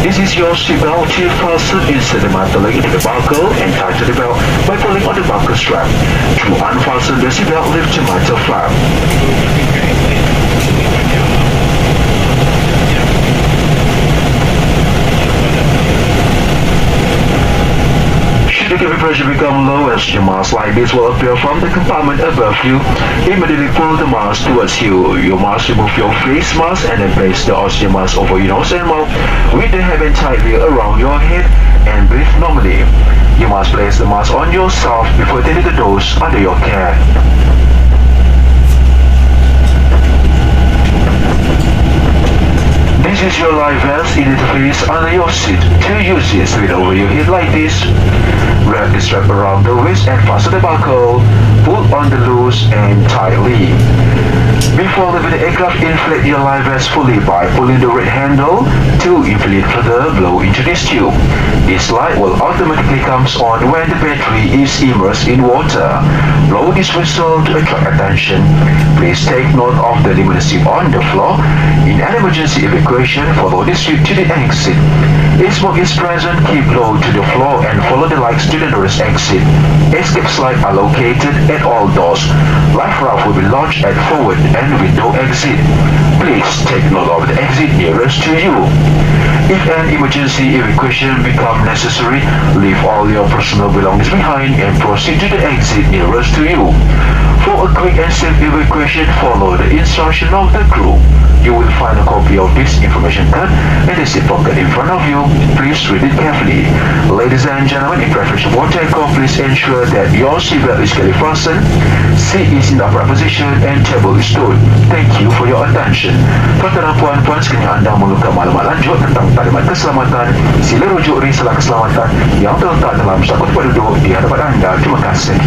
This is your seatbelt to fasten insert the leg into the buckle and tighten the belt by pulling on the buckle strap. To unfasten the seatbelt, lift the metal flap. Should the cabin pressure become low, as your mask like this will appear from the compartment above you, immediately pull the mask towards you. You must remove your face mask and then place the oxygen mask over your nose and mouth with the hairband tightly around your head and breathe normally. You must place the mask on yourself before taking the dose under your care. This is your life vest interface under your seat. To use it, slid over your head like this. Wrap the strap around the waist and fasten the buckle. Pull on the loose and tightly. Before leaving the aircraft, inflate your life vest fully by pulling the red handle to inflate further blow into this tube. This light will automatically come on when the battery is immersed in water. Blow this whistle to attract attention. Please take note of the luminosity on the floor. In an emergency evacuation, follow this tube to the exit. If smoke is present, keep low to the floor and follow the lights to the nearest exit. Escape slides are located at all doors. Life raft will be launched at forward and window exit. Please take note of the exit nearest to you. If an emergency evacuation becomes necessary, leave all your personal belongings behind and proceed to the exit nearest to you. For a quick and safe evacuation, follow the instruction of the crew. You will find a copy of this information card in the seat pocket in front of you. Please read it carefully. Ladies and gentlemen, in preparation for takeoff, please ensure that your seatbelt is clearly fastened, seat is in the upright position, and table is stood. Thank you for your attention. Tuan-tuan dan puan-puan, sekiranya anda memerlukan maklumat lanjut tentang talimat keselamatan, sila rujuk risalah keselamatan yang terletak dalam sabuk penduduk di hadapan anda. Terima kasih.